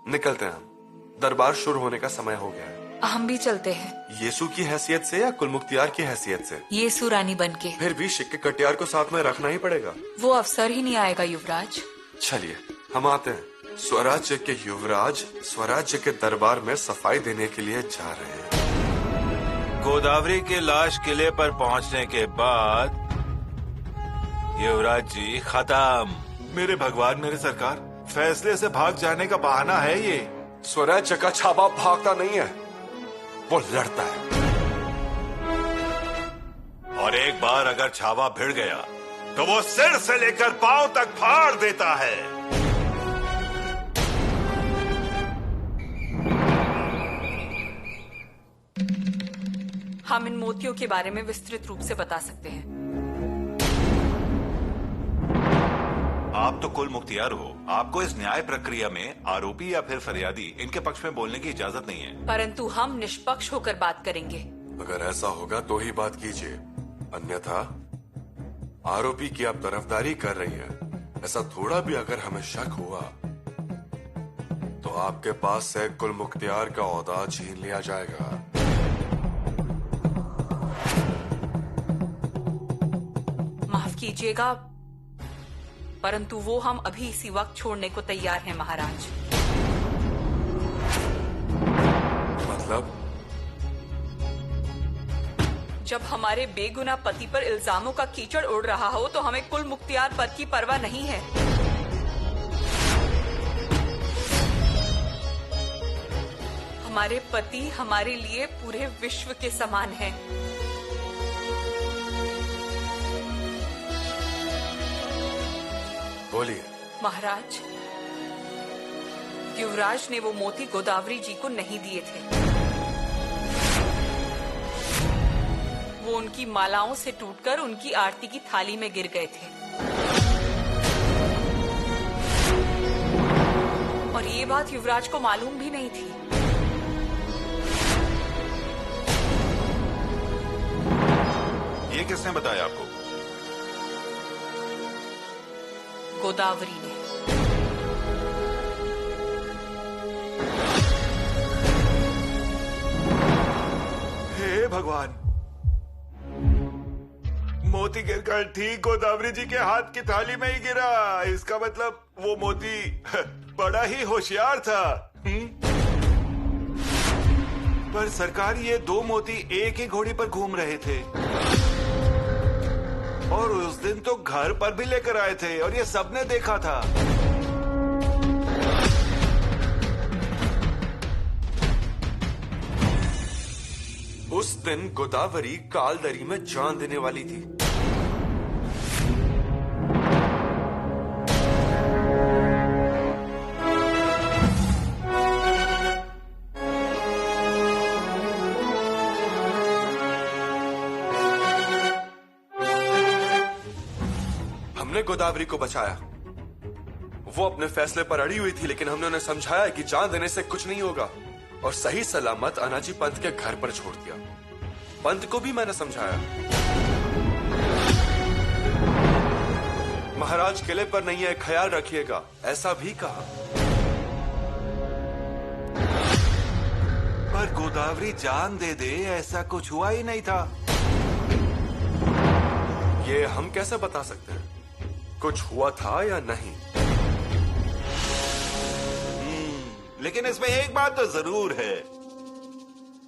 निकलते हैं हम। दरबार शुरू होने का समय हो गया है। हम भी चलते हैं। यीशु की हैसियत से या कुल मुख्तियार की हैसियत से? यीशु रानी बनके। फिर भी शिक्के कटियार को साथ में रखना ही पड़ेगा। वो अवसर ही नहीं आएगा युवराज। चलिए हम आते हैं। स्वराज्य के युवराज स्वराज्य के दरबार में सफाई देने के लिए जा रहे हैं। गोदावरी के लाश किले पर पहुंचने के बाद युवराज जी खत्म। मेरे भगवान मेरे सरकार, फैसले से भाग जाने का बहाना है ये। स्वराज्य का छापा भागता नहीं है, वो लड़ता है। और एक बार अगर छावा भिड़ गया तो वो सिर से लेकर पांव तक फाड़ देता है। हम इन मोतियों के बारे में विस्तृत रूप से बता सकते हैं। आप तो कुल मुख्तियार हो, आपको इस न्याय प्रक्रिया में आरोपी या फिर फरियादी इनके पक्ष में बोलने की इजाजत नहीं है। परंतु हम निष्पक्ष होकर बात करेंगे। अगर ऐसा होगा तो ही बात कीजिए, अन्यथा आरोपी की आप तरफदारी कर रही है, ऐसा थोड़ा भी अगर हमें शक हुआ तो आपके पास से कुल मुख्तियार का ओहदा छीन लिया जाएगा। माफ कीजिएगा, परंतु वो हम अभी इसी वक्त छोड़ने को तैयार हैं महाराज। मतलब? जब हमारे बेगुनाह पति पर इल्जामों का कीचड़ उड़ रहा हो तो हमें कुल मुख्तियार पद की परवाह नहीं है। हमारे पति हमारे लिए पूरे विश्व के समान हैं। बोलिए महाराज, युवराज ने वो मोती गोदावरी जी को नहीं दिए थे। वो उनकी मालाओं से टूटकर उनकी आरती की थाली में गिर गए थे। और ये बात युवराज को मालूम भी नहीं थी। ये किसने बताया आपको? गोदावरी ने। हे भगवान, मोती गिरकर ठीक गोदावरी जी के हाथ की थाली में ही गिरा। इसका मतलब वो मोती बड़ा ही होशियार था। पर सरकार, ये दो मोती एक ही घोड़ी पर घूम रहे थे और उस दिन तो घर पर भी लेकर आए थे और ये सबने देखा था। उस दिन गोदावरी कालदरी में जान देने वाली थी। हमने गोदावरी को बचाया। वो अपने फैसले पर अड़ी हुई थी, लेकिन हमने उन्हें समझाया कि जान देने से कुछ नहीं होगा और सही सलामत अनाजी पंत के घर पर छोड़ दिया। पंत को भी मैंने समझाया। महाराज किले पर नहीं है, ख्याल रखिएगा, ऐसा भी कहा। पर गोदावरी जान दे दे, ऐसा कुछ हुआ ही नहीं था। ये हम कैसे बता सकते हैं कुछ हुआ था या नहीं? लेकिन इसमें एक बात तो जरूर है,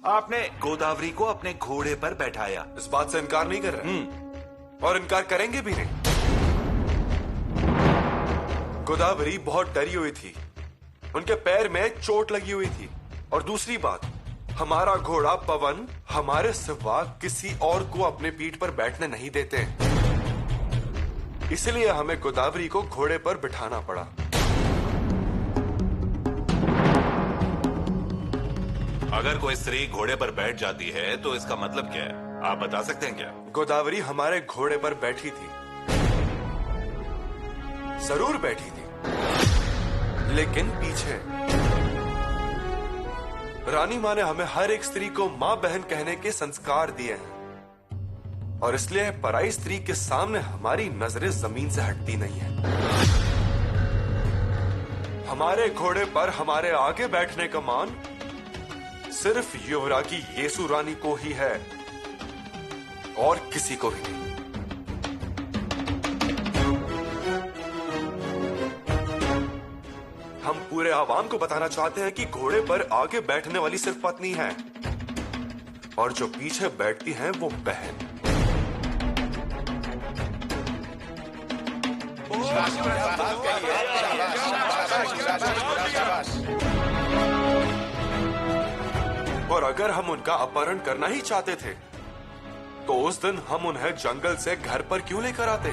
आपने गोदावरी को अपने घोड़े पर बैठाया। इस बात से इनकार नहीं कर रहे और इनकार करेंगे भी नहीं। गोदावरी बहुत डरी हुई थी, उनके पैर में चोट लगी हुई थी। और दूसरी बात, हमारा घोड़ा पवन हमारे सिवा किसी और को अपने पीठ पर बैठने नहीं देते, इसलिए हमें गोदावरी को घोड़े पर बिठाना पड़ा। अगर कोई स्त्री घोड़े पर बैठ जाती है तो इसका मतलब क्या है, आप बता सकते हैं क्या? गोदावरी हमारे घोड़े पर बैठी थी, जरूर बैठी थी, लेकिन पीछे। रानी माँ ने हमें हर एक स्त्री को माँ बहन कहने के संस्कार दिए हैं और इसलिए पराई स्त्री के सामने हमारी नजरें जमीन से हटती नहीं है। हमारे घोड़े पर हमारे आगे बैठने का मान सिर्फ युवरागी येसु रानी को ही है और किसी को भी नहीं। हम पूरे आवाम को बताना चाहते हैं कि घोड़े पर आगे बैठने वाली सिर्फ पत्नी है और जो पीछे बैठती हैं वो बहन। और अगर हम उनका अपहरण करना ही चाहते थे तो उस दिन हम उन्हें जंगल से घर पर क्यों लेकर आते?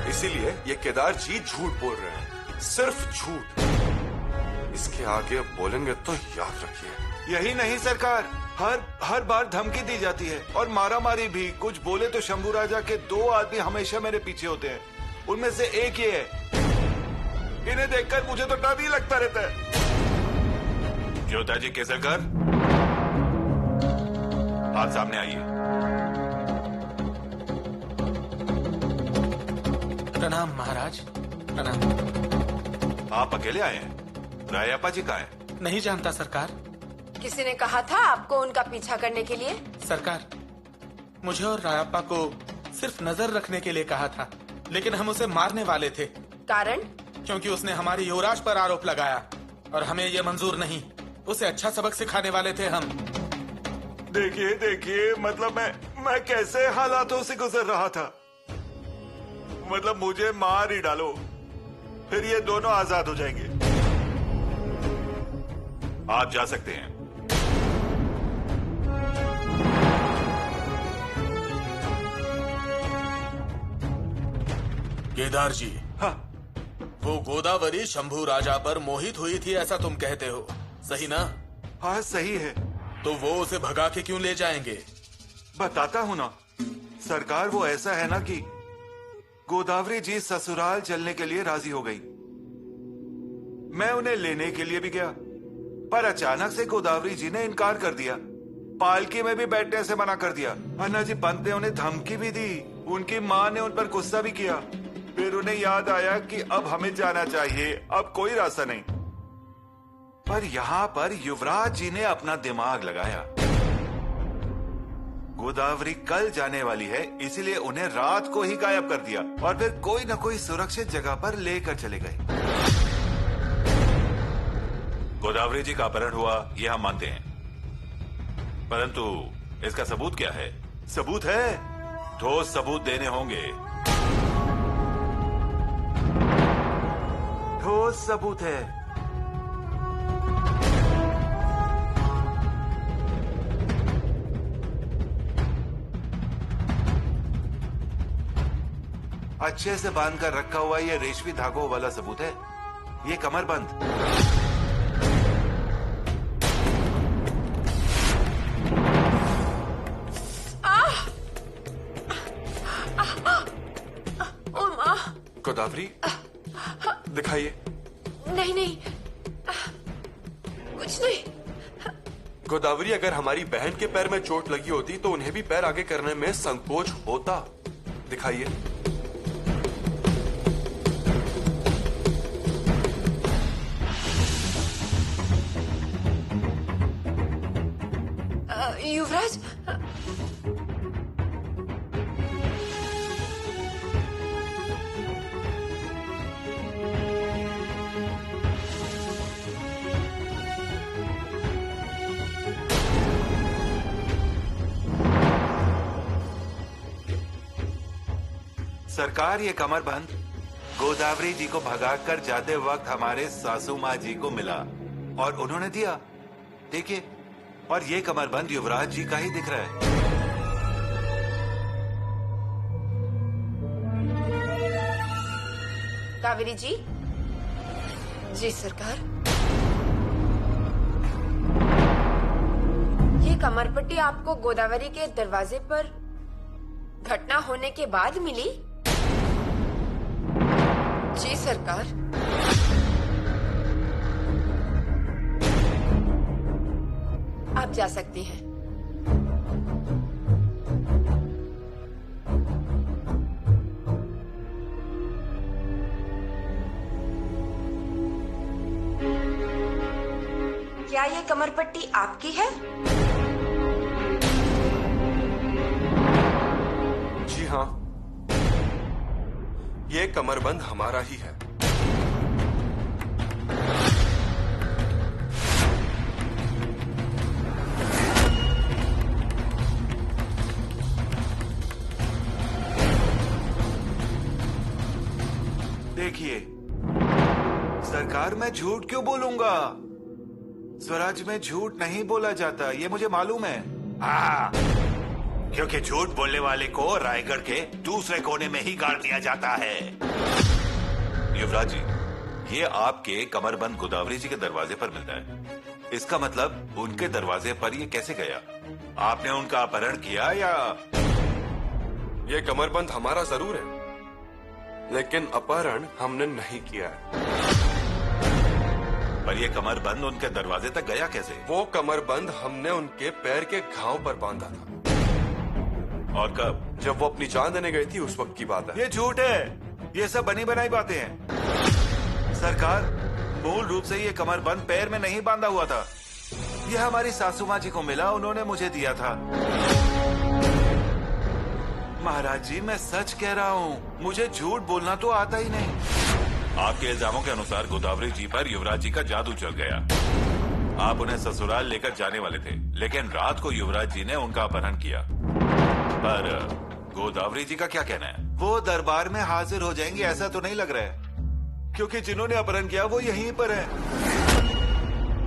इसीलिए ये केदार जी झूठ बोल रहे हैं, सिर्फ झूठ। इसके आगे बोलेंगे तो याद रखिए। यही नहीं सरकार, हर बार धमकी दी जाती है और मारा मारी भी। कुछ बोले तो शंभू राजा के 2 आदमी हमेशा मेरे पीछे होते हैं, उनमें से एक ये है। इन्हें देखकर मुझे तो डर ही लगता रहता है। ज्योता जी केसरकर, आप सामने आइए। प्रणाम महाराज, प्रणाम। आप अकेले आए हैं? रायप्पा जी कहाँ हैं? नहीं जानता सरकार। किसी ने कहा था आपको उनका पीछा करने के लिए? सरकार, मुझे और रायप्पा को सिर्फ नजर रखने के लिए कहा था, लेकिन हम उसे मारने वाले थे। कारण? क्योंकि उसने हमारे युवराज पर आरोप लगाया और हमें ये मंजूर नहीं। उसे अच्छा सबक सिखाने वाले थे हम। देखिए, मतलब मैं कैसे हालातों से गुजर रहा था। मतलब मुझे मार ही डालो, फिर ये दोनों आजाद हो जाएंगे। आप जा सकते हैं। केदार जी, हाँ, वो गोदावरी शंभू राजा पर मोहित हुई थी ऐसा तुम कहते हो, सही ना? हाँ सही है। तो वो उसे भगा के क्यों ले जाएंगे? बताता हूँ ना सरकार, वो ऐसा है ना कि गोदावरी जी ससुराल चलने के लिए राजी हो गई। मैं उन्हें लेने के लिए भी गया, पर अचानक से गोदावरी जी ने इनकार कर दिया। पालकी में भी बैठने से मना कर दिया। अन्ना जी पंत ने उन्हें धमकी भी दी। उनकी माँ ने उन पर गुस्सा भी किया। फिर उन्हें याद आया कि अब हमें जाना चाहिए, अब कोई रास्ता नहीं। पर यहाँ पर युवराज जी ने अपना दिमाग लगाया। गोदावरी कल जाने वाली है, इसलिए उन्हें रात को ही गायब कर दिया और फिर कोई न कोई सुरक्षित जगह पर लेकर चले गए। गोदावरी जी का अपहरण हुआ, ये हम मानते हैं, परंतु इसका सबूत क्या है? सबूत है, ठोस सबूत देने होंगे। ठोस सबूत है। अच्छे से बांध कर रखा हुआ ये रेशमी धागों वाला सबूत है। ये कमरबंद। गोदावरी, दिखाइए। नहीं, कुछ नहीं। गोदावरी, अगर हमारी बहन के पैर में चोट लगी होती तो उन्हें भी पैर आगे करने में संकोच होता। दिखाइए। युवराज, सरकार, ये कमरबंद गोदावरी जी को भगाकर जाते वक्त हमारे सासू माँ जी को मिला और उन्होंने दिया। देखिए, और ये कमरबंद युवराज जी का ही दिख रहा है। कावेरी जी। जी सरकार। ये कमरपट्टी आपको गोदावरी के दरवाजे पर घटना होने के बाद मिली? जी सरकार। आप जा सकती हैं। क्या ये कमरपट्टी आपकी है? जी हाँ, ये कमरबंद हमारा ही है। देखिए सरकार, मैं झूठ क्यों बोलूंगा? स्वराज में झूठ नहीं बोला जाता, ये मुझे मालूम है। हाँ, क्योंकि झूठ बोलने वाले को रायगढ़ के दूसरे कोने में ही गाड़ दिया जाता है। युवराज जी, ये आपके कमरबंद गोदावरी जी के दरवाजे पर मिलता है। इसका मतलब उनके दरवाजे पर ये कैसे गया? आपने उनका अपहरण किया या? ये कमरबंद हमारा जरूर है, लेकिन अपहरण हमने नहीं किया है। पर ये कमरबंद उनके दरवाजे तक गया कैसे? वो कमरबंद हमने उनके पैर के घाव पर बांधा था। और कब? जब वो अपनी जान देने गई थी, उस वक्त की बात है। ये झूठ है, ये सब बनी बनाई बातें हैं। सरकार, मूल रूप से ये कमरबंद पैर में नहीं बांधा हुआ था। ये हमारी सासू माँ जी को मिला, उन्होंने मुझे दिया था। महाराज जी, मैं सच कह रहा हूँ, मुझे झूठ बोलना तो आता ही नहीं। आपके इल्जामों के अनुसार गोदावरी जी पर युवराज जी का जादू चल गया। आप उन्हें ससुराल लेकर जाने वाले थे, लेकिन रात को युवराज जी ने उनका अपहरण किया। पर गोदावरी जी का क्या कहना है? वो दरबार में हाजिर हो जाएंगे ऐसा तो नहीं लग रहा है, क्योंकि जिन्होंने अपहरण किया वो यहीं पर है।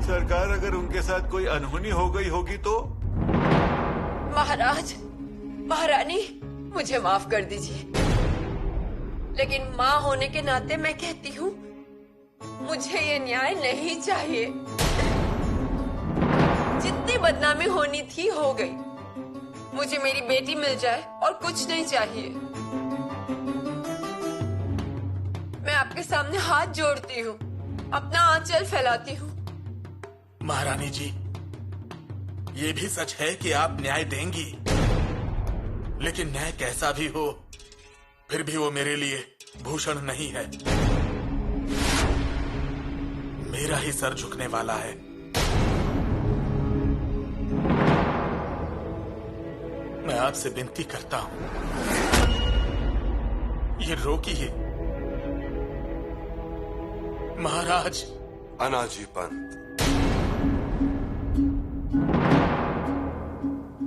सरकार, अगर उनके साथ कोई अनहोनी हो गई होगी तो? महाराज, महारानी, मुझे माफ कर दीजिए, लेकिन माँ होने के नाते मैं कहती हूँ, मुझे ये न्याय नहीं चाहिए। जितनी बदनामी होनी थी हो गई। मुझे मेरी बेटी मिल जाए और कुछ नहीं चाहिए। मैं आपके सामने हाथ जोड़ती हूँ, अपना आंचल फैलाती हूँ। महारानी जी, ये भी सच है कि आप न्याय देंगी, लेकिन न्याय कैसा भी हो, फिर भी वो मेरे लिए भूषण नहीं है। मेरा ही सर झुकने वाला है। मैं आपसे विनती करता हूं, ये रोकिए। महाराज। अनाजी पंत,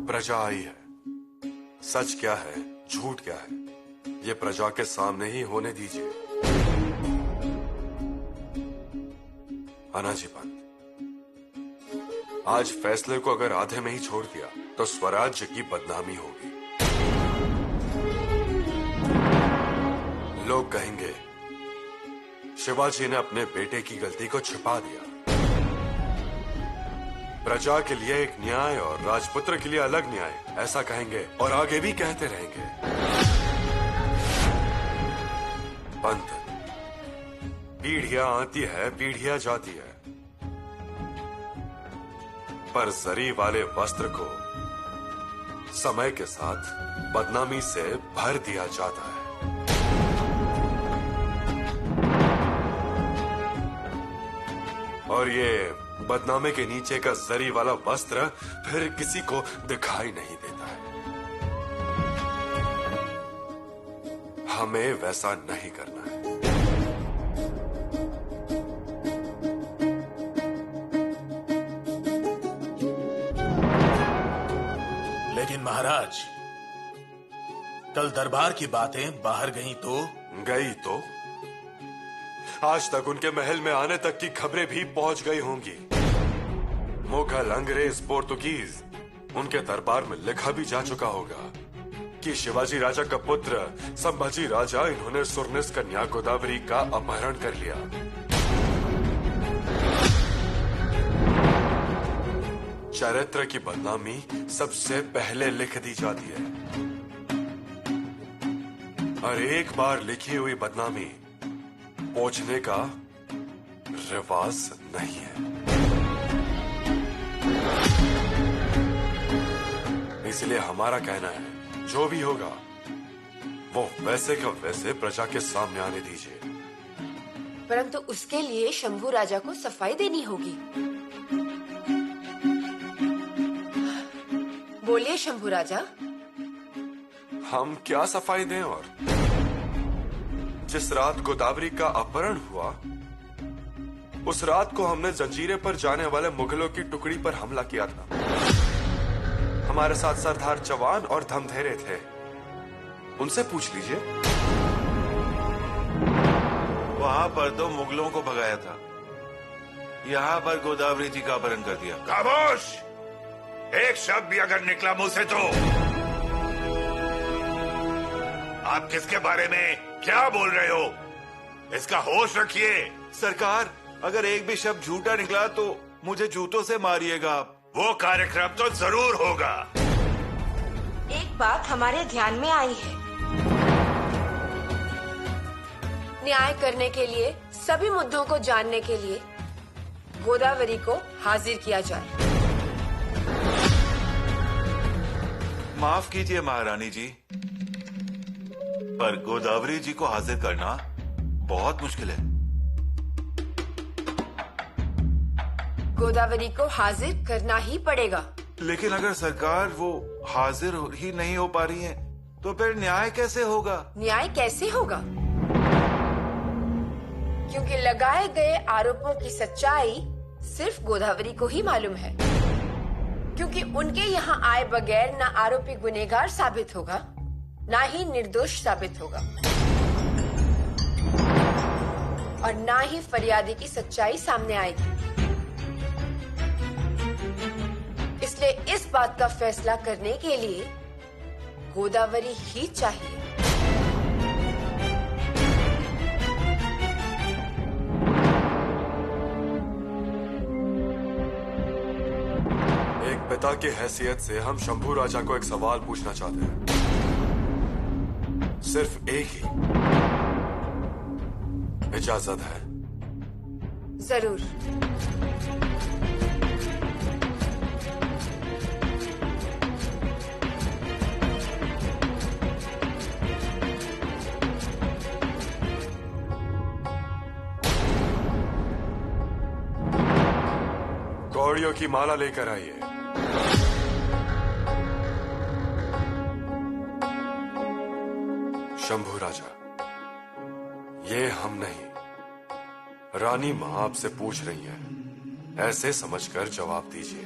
प्रजा आई है। सच क्या है, झूठ क्या है, ये प्रजा के सामने ही होने दीजिए। अनाजी पंत, आज फैसले को अगर आधे में ही छोड़ दिया तो स्वराज्य की बदनामी होगी। लोग कहेंगे शिवाजी ने अपने बेटे की गलती को छिपा दिया। प्रजा के लिए एक न्याय और राजपुत्र के लिए अलग न्याय, ऐसा कहेंगे और आगे भी कहते रहेंगे। पंत, पीढ़ियां आती है, पीढ़ियां जाती है, पर जरी वाले वस्त्र को समय के साथ बदनामी से भर दिया जाता है। और ये बदनामे के नीचे का जरी वाला वस्त्र फिर किसी को दिखाई नहीं देता है। हमें वैसा नहीं करना है। लेकिन महाराज, कल दरबार की बातें बाहर गई तो आज तक उनके महल में आने तक की खबरें भी पहुंच गई होंगी। मुगल, अंग्रेज, पोर्तुगीज, उनके दरबार में लिखा भी जा चुका होगा कि शिवाजी राजा का पुत्र संभाजी राजा, इन्होंने सुरनिस कन्या गोदावरी का अपहरण कर लिया। चरित्र की बदनामी सबसे पहले लिख दी जाती है, और एक बार लिखी हुई बदनामी पोंछने का रिवाज नहीं है। इसलिए हमारा कहना है, जो भी होगा वो वैसे का वैसे प्रजा के सामने आने दीजिए। परंतु उसके लिए शंभू राजा को सफाई देनी होगी। बोलिए शंभू राजा। हम क्या सफाई दें? और जिस रात गोदावरी का अपहरण हुआ, उस रात को हमने जंजीरे पर जाने वाले मुगलों की टुकड़ी पर हमला किया था। हमारे साथ सरदार जवान और धमधेरे थे, उनसे पूछ लीजिए। वहां पर तो मुगलों को भगाया था, यहाँ पर गोदावरी जी का अपहरण कर दिया। खामोश! एक शब्द भी अगर निकला मुंह से तो आप किसके बारे में क्या बोल रहे हो? इसका होश रखिए। सरकार, अगर एक भी शब्द झूठा निकला तो मुझे जूतों से मारिएगा आप। वो कार्यक्रम तो जरूर होगा। एक बात हमारे ध्यान में आई है। न्याय करने के लिए, सभी मुद्दों को जानने के लिए गोदावरी को हाजिर किया जाए। माफ कीजिए महारानी जी, पर गोदावरी जी को हाजिर करना बहुत मुश्किल है। गोदावरी को हाजिर करना ही पड़ेगा। लेकिन अगर सरकार वो हाजिर ही नहीं हो पा रही है तो फिर न्याय कैसे होगा? न्याय कैसे होगा? क्योंकि लगाए गए आरोपों की सच्चाई सिर्फ गोदावरी को ही मालूम है। क्योंकि उनके यहाँ आए बगैर ना आरोपी गुनहगार साबित होगा, ना ही निर्दोष साबित होगा, और ना ही फरियादी की सच्चाई सामने आएगी। इसलिए इस बात का फैसला करने के लिए गोदावरी ही चाहिए। एक पिता की हैसियत से हम शंभू राजा को एक सवाल पूछना चाहते हैं, सिर्फ एक ही। इजाजत है? जरूर। कौड़ियों की माला लेकर आइए। शंभू राजा, ये हम नहीं, रानी मां आपसे पूछ रही हैं, ऐसे समझकर जवाब दीजिए।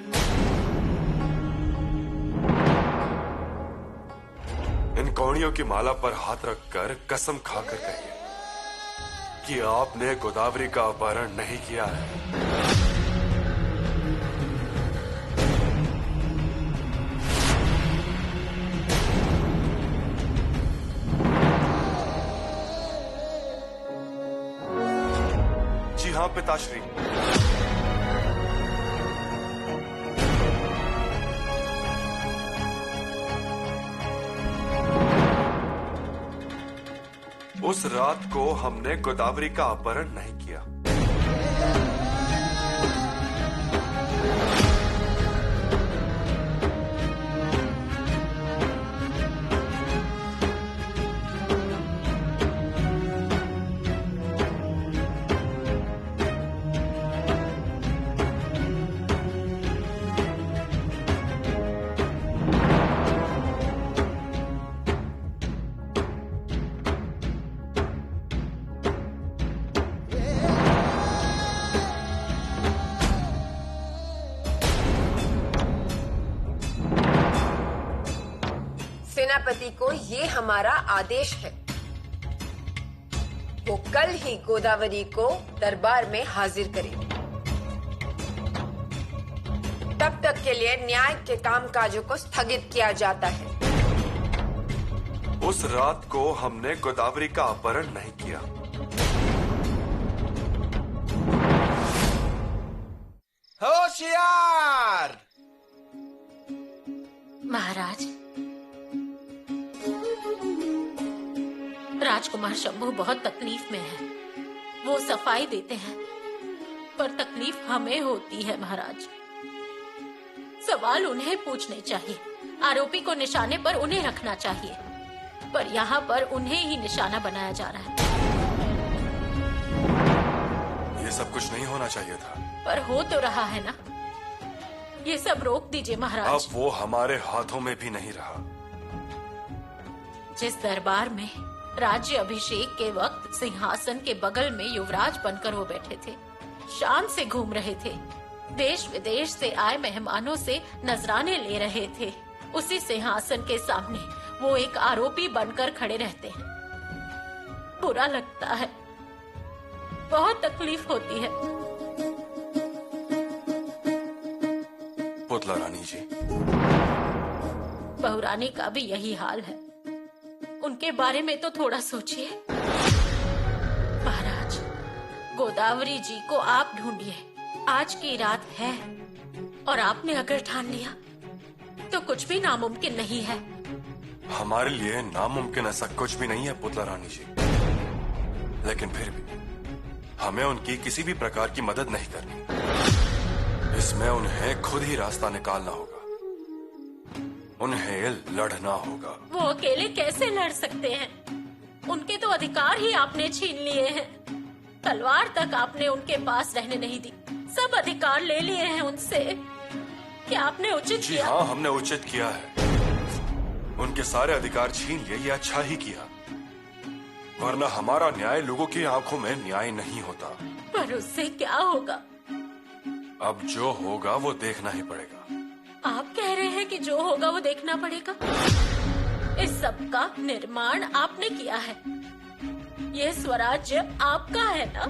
इन कौड़ियों की माला पर हाथ रखकर कसम खाकर कहिए कि आपने गोदावरी का अपहरण नहीं किया है। जी हाँ पिताश्री। उस रात को हमने गोदावरी का अपहरण नहीं किया। सेनापति को ये हमारा आदेश है। वो कल ही गोदावरी को दरबार में हाजिर करे। तब तक के लिए न्याय के कामकाजों को स्थगित किया जाता है। उस रात को हमने गोदावरी का अपहरण नहीं किया। होशियार! महाराज, राजकुमार शंभू बहुत तकलीफ में है। वो सफाई देते हैं, पर तकलीफ हमें होती है महाराज। सवाल उन्हें पूछने चाहिए, आरोपी को निशाने पर उन्हें रखना चाहिए, पर यहाँ पर उन्हें ही निशाना बनाया जा रहा है। ये सब कुछ नहीं होना चाहिए था। पर हो तो रहा है ना। ये सब रोक दीजिए महाराज। अब वो हमारे हाथों में भी नहीं रहा। जिस दरबार में राज्य अभिषेक के वक्त सिंहासन के बगल में युवराज बनकर वो बैठे थे, शान से घूम रहे थे, देश विदेश से आए मेहमानों से नजराने ले रहे थे, उसी सिंहासन के सामने वो एक आरोपी बनकर खड़े रहते हैं। बुरा लगता है, बहुत तकलीफ होती है। पुतला रानी जी, बहुरानी का भी यही हाल है। उनके बारे में तो थोड़ा सोचिए। महाराज, गोदावरी जी को आप ढूंढिए। आज की रात है और आपने अगर ठान लिया तो कुछ भी नामुमकिन नहीं है। हमारे लिए नामुमकिन ऐसा कुछ भी नहीं है पुतला रानी जी, लेकिन फिर भी हमें उनकी किसी भी प्रकार की मदद नहीं करनी। इसमें उन्हें खुद ही रास्ता निकालना होगा, उन्हें लड़ना होगा। वो अकेले कैसे लड़ सकते हैं? उनके तो अधिकार ही आपने छीन लिए हैं। तलवार तक आपने उनके पास रहने नहीं दी, सब अधिकार ले लिए हैं उनसे। क्या आपने उचित जी किया? हाँ, हमने उचित किया है। उनके सारे अधिकार छीन लिए, ये अच्छा ही किया, वरना हमारा न्याय लोगों की आंखों में न्याय नहीं होता। पर उससे क्या होगा? अब जो होगा वो देखना ही पड़ेगा। आप कह रहे हैं कि जो होगा वो देखना पड़ेगा? इस सब का निर्माण आपने किया है, ये स्वराज्य आपका है ना?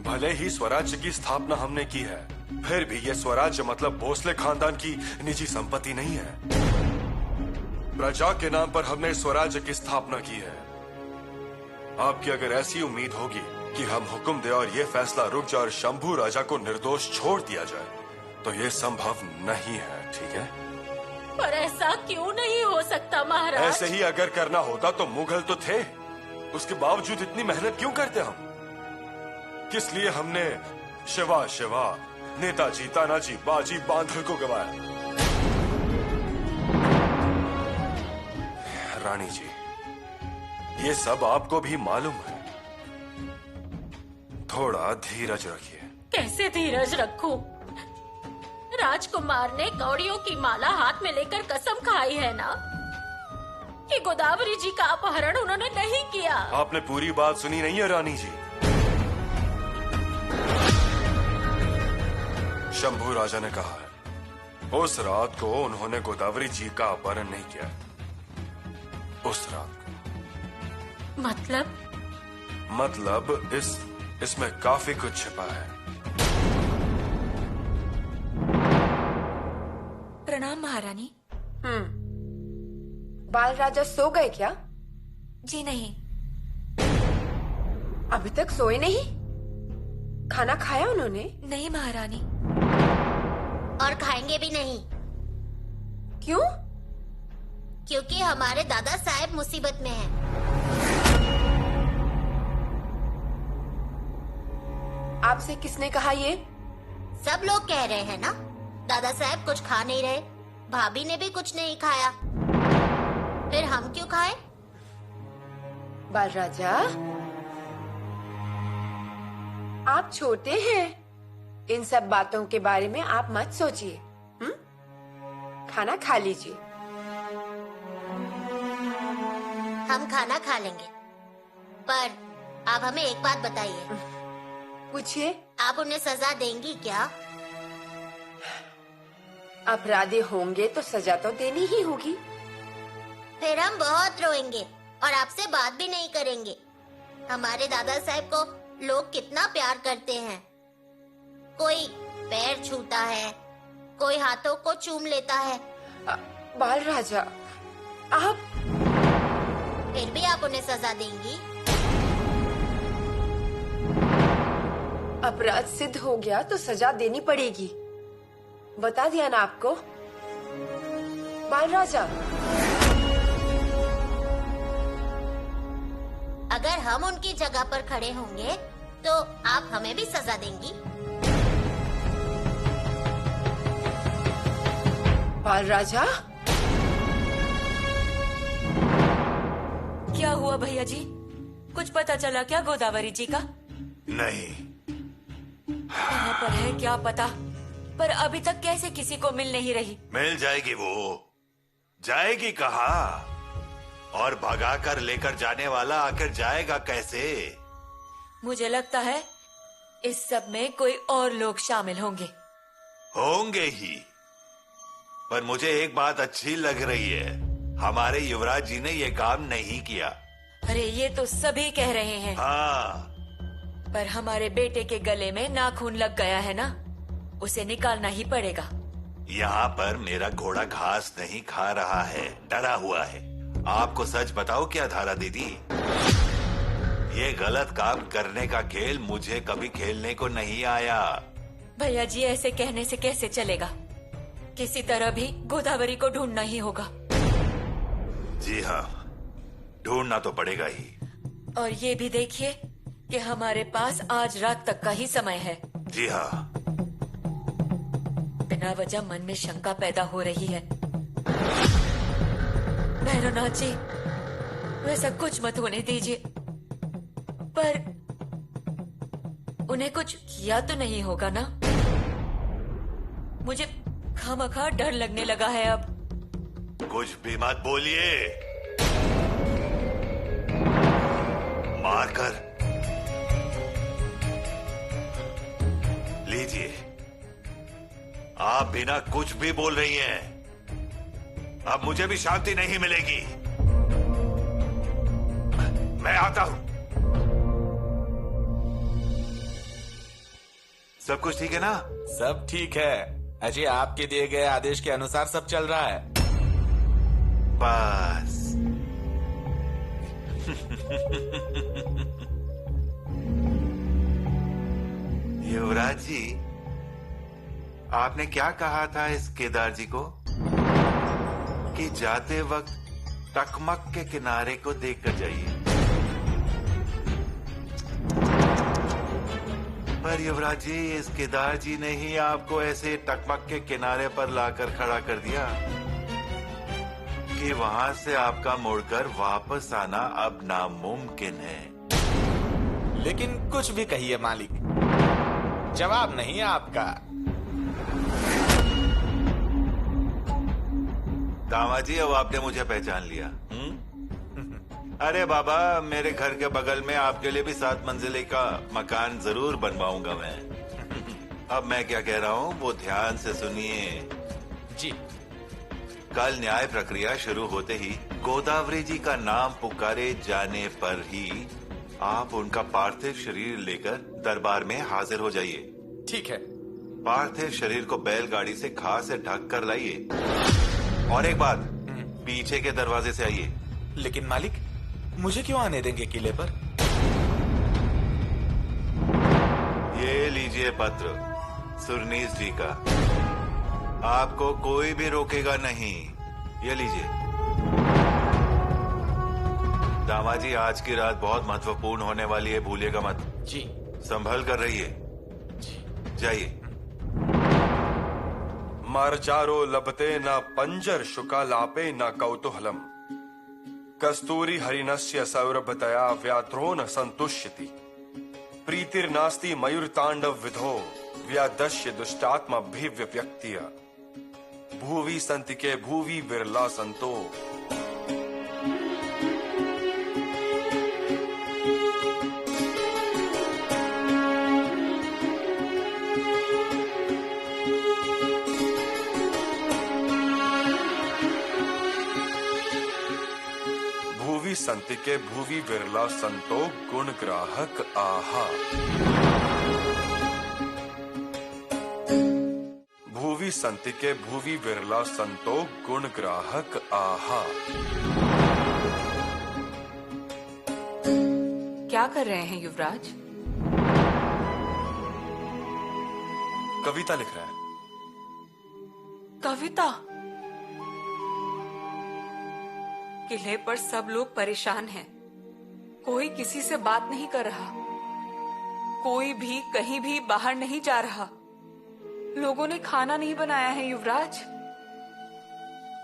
भले ही स्वराज्य की स्थापना हमने की है, फिर भी ये स्वराज्य मतलब भोसले खानदान की निजी संपत्ति नहीं है। प्रजा के नाम पर हमने स्वराज्य की स्थापना की है। आपकी अगर ऐसी उम्मीद होगी कि हम हुक्म दे और ये फैसला रुक जाए और शंभू राजा को निर्दोष छोड़ दिया जाए, तो ये संभव नहीं है, ठीक है? पर ऐसा क्यों नहीं हो सकता महाराज? ऐसे ही अगर करना होता तो मुगल तो थे, उसके बावजूद इतनी मेहनत क्यों करते हम? किस लिए हमने शिवा शिवा, नेताजी, तानाजी, बाजी, बांधल को गवाया? रानी जी, ये सब आपको भी मालूम है। थोड़ा धीरज रखिए। कैसे धीरज रखूं? राजकुमार ने कौड़ियों की माला हाथ में लेकर कसम खाई है ना कि गोदावरी जी का अपहरण उन्होंने नहीं किया। आपने पूरी बात सुनी नहीं है रानी जी। शंभू राजा ने कहा है, उस रात को उन्होंने गोदावरी जी का अपहरण नहीं किया। उस रात को मतलब इसमें काफी कुछ छिपा है। प्रणाम महारानी। बाल राजा सो गए क्या? जी नहीं। अभी तक सोए नहीं? खाना खाया उन्होंने? नहीं महारानी। और खाएंगे भी नहीं। क्यों? क्योंकि हमारे दादा साहब मुसीबत में हैं। आपसे किसने कहा ये? सब लोग कह रहे हैं ना। दादा साहब कुछ खा नहीं रहे, भाभी ने भी कुछ नहीं खाया, फिर हम क्यों खाए? बाल राजा, आप छोटे हैं, इन सब बातों के बारे में आप मत सोचिए। खाना खा लीजिए। हम खाना खा लेंगे, पर आप हमें एक बात बताइए। पूछिए। आप उन्हें सजा देंगी क्या? अपराधी होंगे तो सजा तो देनी ही होगी। फिर हम बहुत रोएंगे और आपसे बात भी नहीं करेंगे। हमारे दादा साहब को लोग कितना प्यार करते हैं। कोई पैर छूता है, कोई हाथों को चूम लेता है। बाल राजा, आप फिर भी आप उन्हें सजा देंगी? अपराध सिद्ध हो गया तो सजा देनी पड़ेगी। बता दिया ना आपको। बाल राजा, अगर हम उनकी जगह पर खड़े होंगे तो आप हमें भी सजा देंगी? बाल राजा, क्या हुआ भैया जी? कुछ पता चला क्या गोदावरी जी का? नहीं। कहाँ पर है क्या पता? पर अभी तक कैसे किसी को मिल नहीं रही? मिल जाएगी वो। जाएगी कहाँ? और भगा कर लेकर जाने वाला आखिर जाएगा कैसे? मुझे लगता है इस सब में कोई और लोग शामिल होंगे। होंगे ही, पर मुझे एक बात अच्छी लग रही है, हमारे युवराज जी ने ये काम नहीं किया। अरे ये तो सभी कह रहे हैं। हाँ, पर हमारे बेटे के गले में नाखून लग गया है ना, उसे निकालना ही पड़ेगा। यहाँ पर मेरा घोड़ा घास नहीं खा रहा है, डरा हुआ है। आपको सच बताओ क्या धारा दीदी, ये गलत काम करने का खेल मुझे कभी खेलने को नहीं आया। भैया जी ऐसे कहने से कैसे चलेगा? किसी तरह भी गोदावरी को ढूंढना ही होगा। जी हाँ, ढूंढना तो पड़ेगा ही। और ये भी देखिए कि हमारे पास आज रात तक का ही समय है। जी हाँ। बिना वजह मन में शंका पैदा हो रही है। भैरवनाथ जी, वैसा कुछ मत होने दीजिए, पर उन्हें कुछ किया तो नहीं होगा ना? मुझे खामखा डर लगने लगा है अब। कुछ भी मत बोलिए, मारकर लीजिए। आप बिना कुछ भी बोल रही हैं, अब मुझे भी शांति नहीं मिलेगी। मैं आता हूं। सब कुछ ठीक है ना? सब ठीक है अजय, आपके दिए गए आदेश के अनुसार सब चल रहा है। बस युवराज जी, आपने क्या कहा था इस केदार जी को कि जाते वक्त टकमक के किनारे को देखकर जाइए। पर युवराज जी, इस केदार जी ने ही आपको ऐसे टकमक के किनारे पर लाकर खड़ा कर दिया कि वहां से आपका मुड़कर वापस आना अब नामुमकिन है। लेकिन कुछ भी कहिए मालिक, जवाब नहीं है आपका। दामा जी, अब आपने मुझे पहचान लिया। अरे बाबा, मेरे घर के बगल में आपके लिए भी 7 मंजिले का मकान जरूर बनवाऊंगा मैं। अब मैं क्या कह रहा हूँ वो ध्यान से सुनिए जी। कल न्याय प्रक्रिया शुरू होते ही गोदावरी जी का नाम पुकारे जाने पर ही आप उनका पार्थिव शरीर लेकर दरबार में हाजिर हो जाइए। ठीक है। पार्थिव शरीर को बैलगाड़ी से घास से ढक कर लाइए। और एक बात, पीछे के दरवाजे से आइए। लेकिन मालिक, मुझे क्यों आने देंगे किले पर? ये लीजिए पत्र सुरनीस जी का, आपको कोई भी रोकेगा नहीं। ये लीजिए। दामाजी, आज की रात बहुत महत्वपूर्ण होने वाली है, भूलिएगा मत। जी। संभल कर रहिए। जाइए। मार्जारो लभते न पंजर शुकालापे न कौतूहलम कस्तूरी हरिणस्य सौरभतया व्याध्रो न संतुष्यति प्रीतिर्नास्ति मयूरतांडव विधो व्यादश्य दुष्टात्मभिव्यक्त्या भुवि संतिके भुवि विरला संतो। भुवि संतिके भुवि विरला संतो गुण ग्राहक आहा। भुवि संतिके भुवि विरला संतो गुण ग्राहक आहा। क्या कर रहे हैं युवराज? कविता लिख रहा है। कविता? किले पर सब लोग परेशान हैं। कोई किसी से बात नहीं कर रहा, कोई भी कहीं भी बाहर नहीं जा रहा। लोगों ने खाना नहीं बनाया है युवराज।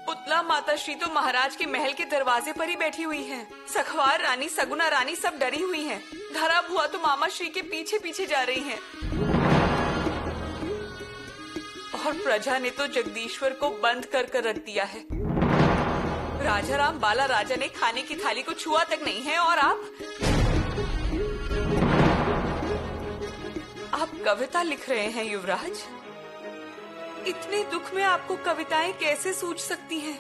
पुतला माता श्री तो महाराज के महल के दरवाजे पर ही बैठी हुई हैं। सखवार रानी, सगुना रानी सब डरी हुई हैं। धरा भुआ तो मामा श्री के पीछे पीछे जा रही हैं। और प्रजा ने तो जगदीश्वर को बंद कर कर रख दिया है। राजाराम बाला राजा ने खाने की थाली को छुआ तक नहीं है, और आप कविता लिख रहे हैं युवराज। इतने दुख में आपको कविताएं कैसे सूझ सकती हैं?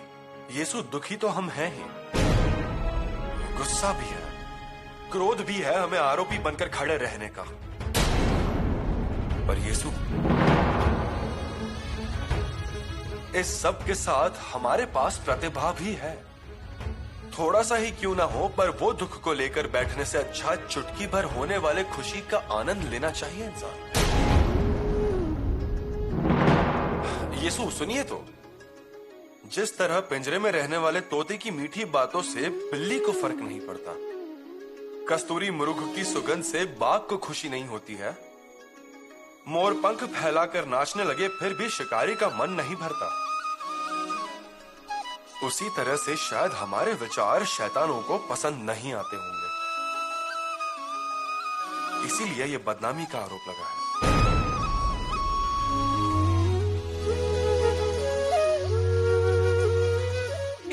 येसु, दुखी तो हम हैं ही, गुस्सा भी है, क्रोध भी है हमें आरोपी बनकर खड़े रहने का। पर येसु, इस सब के साथ हमारे पास प्रतिभा भी है। थोड़ा सा ही क्यों ना हो, पर वो दुख को लेकर बैठने से अच्छा चुटकी भर होने वाले खुशी का आनंद लेना चाहिए इंसान। येसु सुनिए तो, जिस तरह पिंजरे में रहने वाले तोते की मीठी बातों से बिल्ली को फर्क नहीं पड़ता, कस्तूरी मुर्ग की सुगंध से बाघ को खुशी नहीं होती है, मोर पंख फैलाकर नाचने लगे फिर भी शिकारी का मन नहीं भरता, उसी तरह से शायद हमारे विचार शैतानों को पसंद नहीं आते होंगे। इसीलिए ये बदनामी का आरोप लगा है।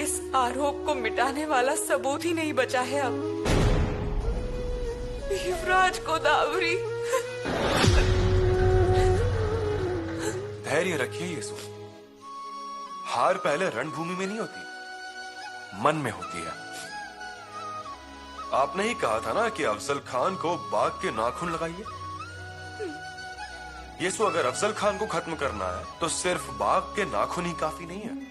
इस आरोप को मिटाने वाला सबूत ही नहीं बचा है अब। युवराज गोदावरी, धैर्य रखिए येसु। हार पहले रणभूमि में नहीं होती, मन में होती है। आपने ही कहा था ना कि अफजल खान को बाघ के नाखून लगाइए। येसु, अगर अफजल खान को खत्म करना है तो सिर्फ बाघ के नाखून ही काफी नहीं है,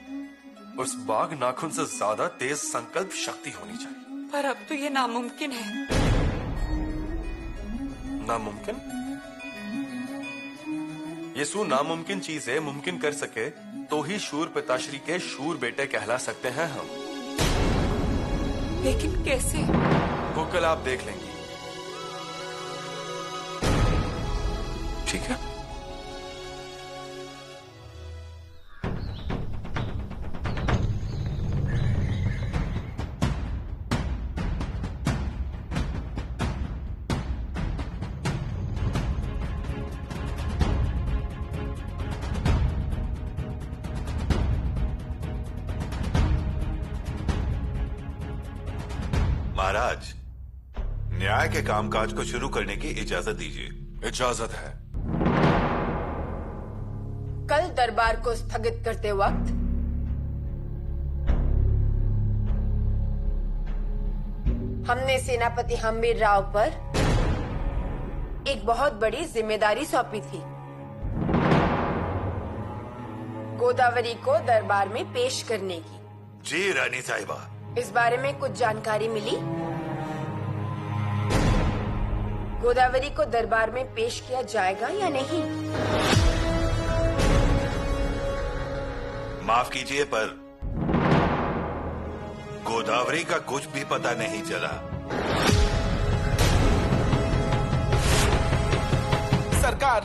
उस बाघ नाखून से ज्यादा तेज संकल्प शक्ति होनी चाहिए। पर अब तो ये नामुमकिन है। नामुमकिन? येसु, नामुमकिन चीजें मुमकिन कर सके तो ही शूर पिताश्री के शूर बेटे कहला सकते हैं हम। लेकिन कैसे? वो कल आप देख लेंगी, ठीक है? महाराज, न्याय के कामकाज को शुरू करने की इजाजत दीजिए। इजाजत है। कल दरबार को स्थगित करते वक्त हमने सेनापति हम्बीर राव पर एक बहुत बड़ी जिम्मेदारी सौंपी थी, गोदावरी को दरबार में पेश करने की। जी रानी साहिबा। इस बारे में कुछ जानकारी मिली? गोदावरी को दरबार में पेश किया जाएगा या नहीं? माफ कीजिए, पर गोदावरी का कुछ भी पता नहीं चला। सरकार,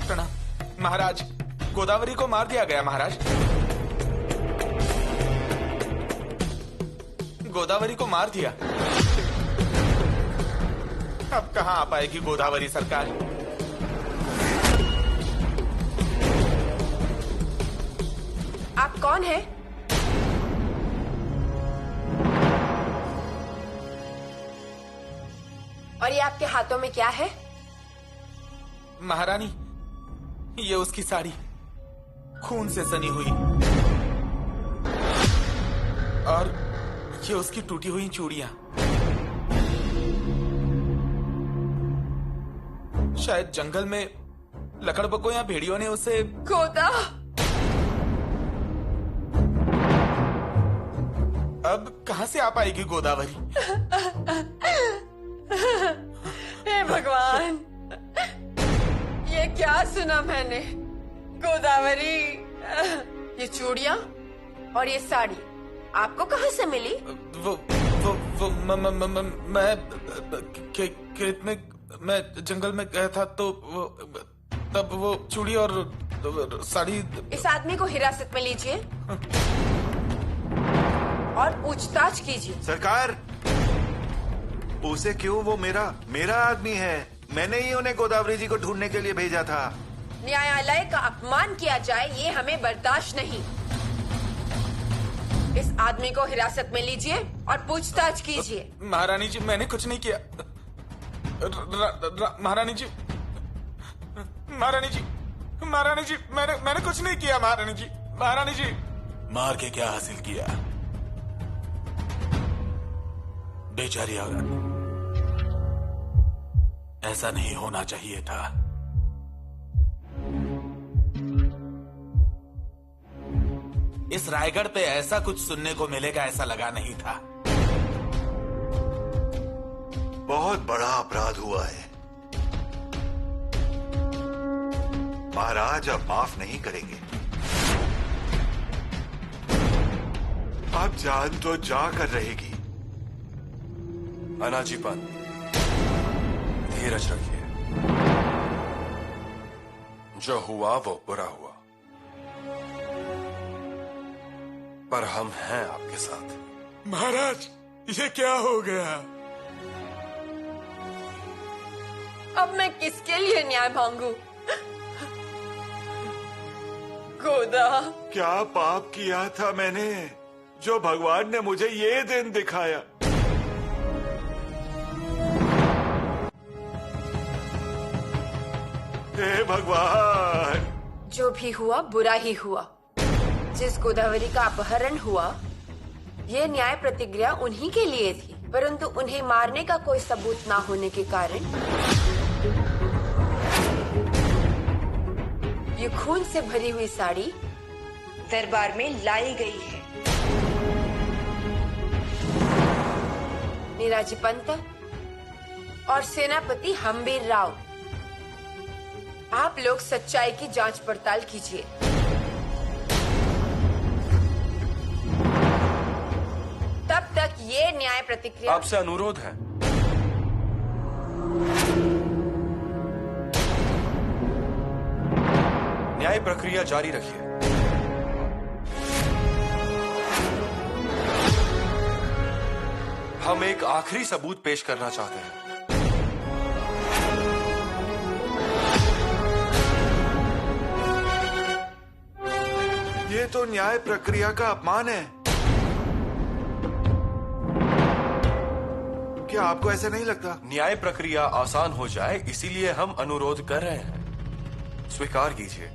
प्रणाम महाराज। गोदावरी को मार दिया गया महाराज। गोदावरी को मार दिया। अब कहां आ पाएगी गोदावरी सरकार? आप कौन हैं? और ये आपके हाथों में क्या है? महारानी, ये उसकी साड़ी, खून से सनी हुई, और ये उसकी टूटी हुई चूड़ियां। शायद जंगल में लकड़बग्गों या भेड़ियों ने उसे। गोदा, अब कहां से आ पाएगी गोदावरी? हे भगवान, ये क्या सुना मैंने? गोदावरी, ये चूड़ियां और ये साड़ी आपको कहां से मिली? वो मैं खेत में, मैं जंगल में गया था तो तब वो चूड़ी और साड़ी। इस आदमी को हिरासत में लीजिए और पूछताछ कीजिए। सरकार, उसे क्यों? वो मेरा आदमी है। मैंने ही उन्हें गोदावरी जी को ढूंढने के लिए भेजा था। न्यायालय का अपमान किया जाए ये हमें बर्दाश्त नहीं। इस आदमी को हिरासत में लीजिए और पूछताछ कीजिए। महारानी जी, मैंने कुछ नहीं किया। महारानी जी, महारानी जी, महारानी जी, मैंने कुछ नहीं किया। महारानी जी, महारानी जी। मार के क्या हासिल किया? बेचारी औरत, ऐसा नहीं होना चाहिए था। इस रायगढ़ पे ऐसा कुछ सुनने को मिलेगा ऐसा लगा नहीं था। बहुत बड़ा अपराध हुआ है। महाराज अब माफ नहीं करेंगे। अब जान तो जा कर रहेगी। अनाजी पंत, धीरज रखिए। जो हुआ वो बुरा हुआ, पर हम हैं आपके साथ। महाराज, ये क्या हो गया? अब मैं किसके लिए न्याय मांगू? गोदा, क्या पाप किया था मैंने जो भगवान ने मुझे ये दिन दिखाया? हे भगवान! जो भी हुआ बुरा ही हुआ। जिस गोदावरी का अपहरण हुआ, ये न्याय प्रतिक्रिया उन्हीं के लिए थी, परंतु उन्हें मारने का कोई सबूत ना होने के कारण ये खून से भरी हुई साड़ी दरबार में लाई गई है। नीराजी पंत और सेनापति हम्बीर राव, आप लोग सच्चाई की जांच पड़ताल कीजिए। तब तक ये न्याय प्रतिक्रिया आपसे अनुरोध है। न्याय प्रक्रिया जारी रखिए। हम एक आखिरी सबूत पेश करना चाहते हैं। ये तो न्याय प्रक्रिया का अपमान है। क्या आपको ऐसा नहीं लगता? न्याय प्रक्रिया आसान हो जाए इसीलिए हम अनुरोध कर रहे हैं, स्वीकार कीजिए।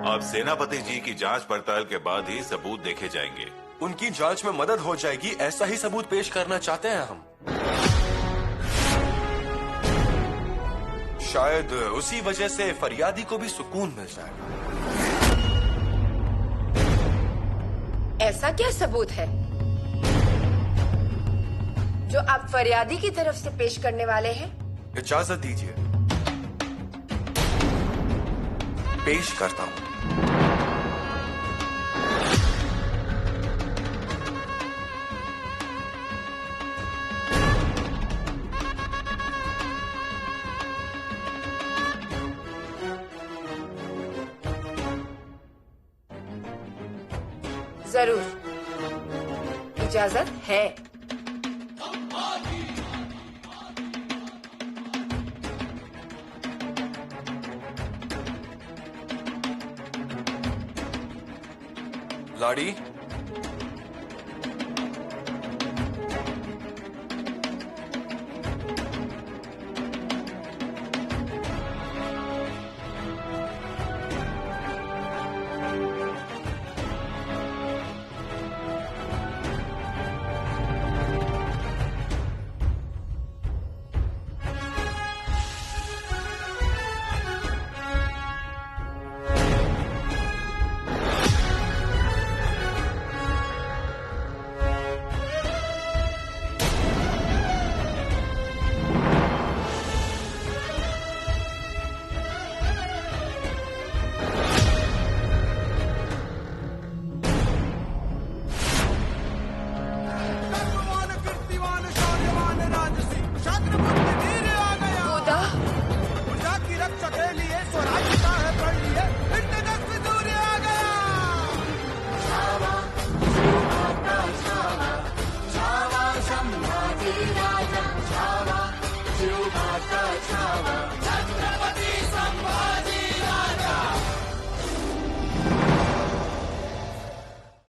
अब सेनापति जी की जांच पड़ताल के बाद ही सबूत देखे जाएंगे। उनकी जांच में मदद हो जाएगी, ऐसा ही सबूत पेश करना चाहते हैं हम। शायद उसी वजह से फरियादी को भी सुकून मिल जाएगा। ऐसा क्या सबूत है जो आप फरियादी की तरफ से पेश करने वाले हैं? इजाजत दीजिए, पेश करता हूं। जरूर, इजाजत है। लाड़ी,